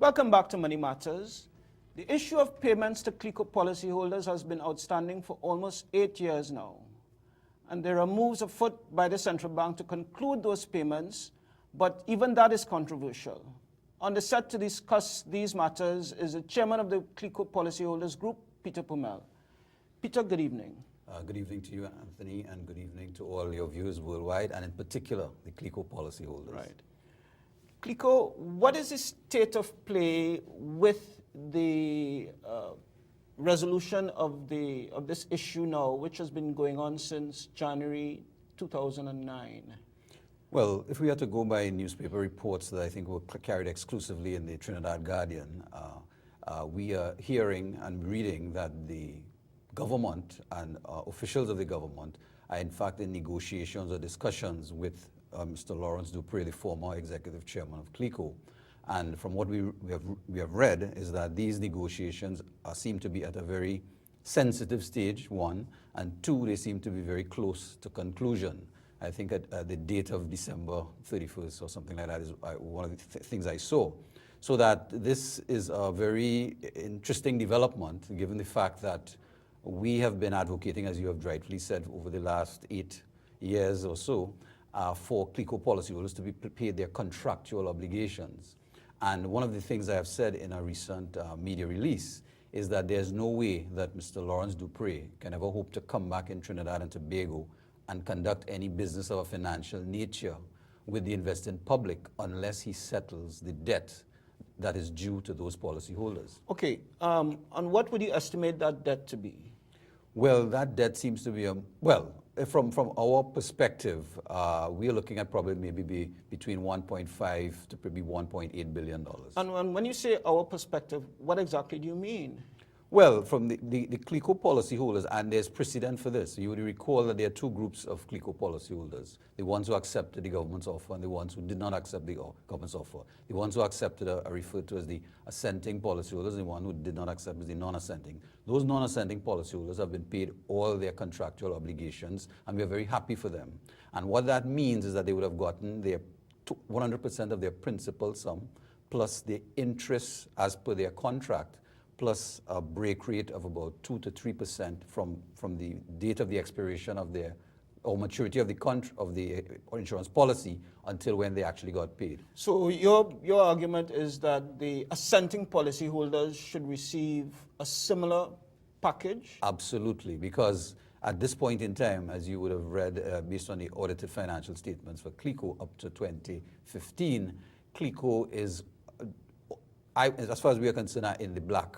Welcome back to Money Matters. The issue of payments to Clico policyholders has been outstanding for almost 8 years now. And there are moves afoot by the central bank to conclude those payments, but even that is controversial. On the set to discuss these matters is the chairman of the Clico Policyholders Group, Peter Permell. Peter, good evening. Good evening to you, Anthony, and good evening to all your viewers worldwide, and in particular, the Clico policyholders. Right. Clico, what is the state of play with the resolution of this issue now, which has been going on since January 2009? Well, if we had to go by newspaper reports that I think were carried exclusively in the Trinidad Guardian, we are hearing and reading that the government and officials of the government are in fact in negotiations or discussions with Mr. Lawrence Duprey, the former executive chairman of Clico. And from what we have read is that these negotiations seem to be at a very sensitive stage, one, and two, they seem to be very close to conclusion. I think at the date of December 31st or something like that is one of the things I saw. So that this is a very interesting development, given the fact that we have been advocating, as you have rightfully said, over the last 8 years or so, for Clico policyholders to be paid their contractual obligations. And one of the things I have said in a recent media release is that there's no way that Mr. Lawrence Duprey can ever hope to come back in Trinidad and Tobago and conduct any business of a financial nature with the investing public unless he settles the debt that is due to those policyholders. Okay, and what would you estimate that debt to be? Well, that debt seems to be, from our perspective, we are looking at probably maybe between 1.5 to maybe $1.8 billion. And when you say our perspective, what exactly do you mean? Well, from the Clico policyholders, and there's precedent for this. You would recall that there are two groups of Clico policyholders, the ones who accepted the government's offer and the ones who did not accept the government's offer. The ones who accepted are referred to as the assenting policyholders, and the one who did not accept is the non-assenting. Those non-assenting policyholders have been paid all their contractual obligations, and we are very happy for them. And what that means is that they would have gotten their 100% of their principal sum, plus the interest as per their contract, plus a break rate of about 2 to 3% from the date of the expiration of their, or maturity of the insurance policy until when they actually got paid. So your argument is that the assenting policyholders should receive a similar package? Absolutely, because at this point in time, as you would have read based on the audited financial statements for Clico up to 2015, Clico is, as far as we are concerned, are in the black.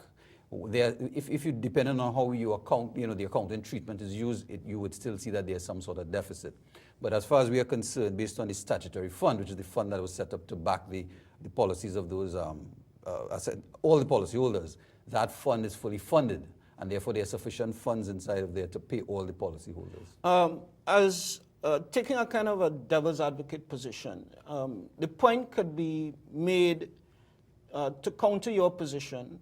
If you, depending on how you account, the accounting treatment is used, you would still see that there's some sort of deficit. But as far as we are concerned, based on the statutory fund, which is the fund that was set up to back the policies of those, all the policyholders, that fund is fully funded, and therefore there are sufficient funds inside of there to pay all the policyholders. Taking a kind of a devil's advocate position, the point could be made to counter your position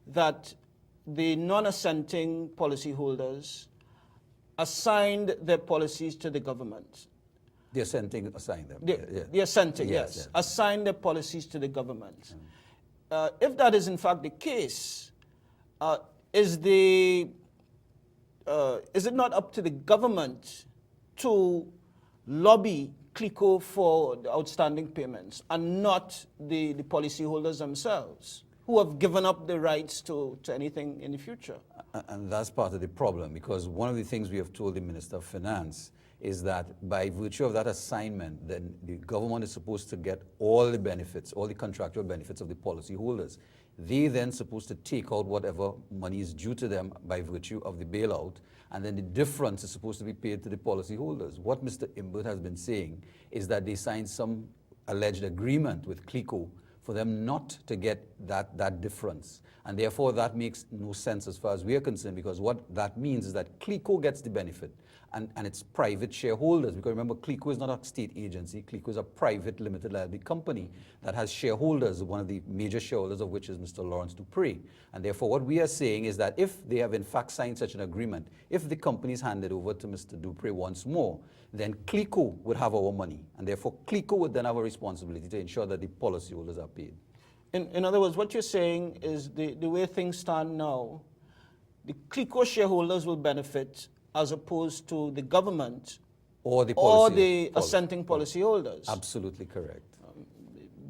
that the non-assenting policyholders assigned their policies to the government. The assenting assigned them. The assenting, yes. Assigned their policies to the government. If that is in fact the case, is it not up to the government to lobby Clico for the outstanding payments and not the policyholders themselves, who have given up the rights to anything in the future? And that's part of the problem, because one of the things we have told the Minister of Finance is that by virtue of that assignment, then the government is supposed to get all the benefits, all the contractual benefits of the policyholders. They then supposed to take out whatever money is due to them by virtue of the bailout, and then the difference is supposed to be paid to the policyholders. What Mr. Imbert has been saying is that they signed some alleged agreement with Clico for them not to get that difference. And therefore, that makes no sense as far as we are concerned, because what that means is that Clico gets the benefit, and it's private shareholders. Because remember, Clico is not a state agency. Clico is a private limited liability company that has shareholders, one of the major shareholders of which is Mr. Lawrence Duprey. And therefore, what we are saying is that if they have in fact signed such an agreement, if the company is handed over to Mr. Duprey once more, then Clico would have our money. And therefore, Clico would then have a responsibility to ensure that the policyholders are paid. In other words, what you're saying is the way things stand now, the Clico shareholders will benefit as opposed to the government or the assenting policyholders. Absolutely correct.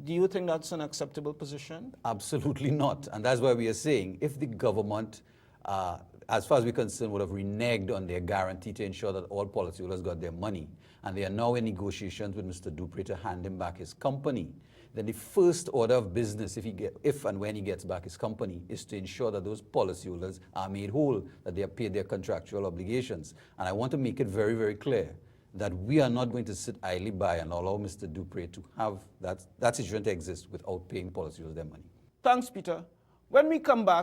Do you think that's an acceptable position? Absolutely not. And that's why we are saying if the government, as far as we're concerned, would have reneged on their guarantee to ensure that all policyholders got their money, and they are now in negotiations with Mr. Duprey to hand him back his company, then the first order of business, if and when he gets back his company, is to ensure that those policyholders are made whole, that they have paid their contractual obligations. And I want to make it very, very clear that we are not going to sit idly by and allow Mr. Duprey to have that situation to exist without paying policyholders their money. Thanks, Peter. When we come back,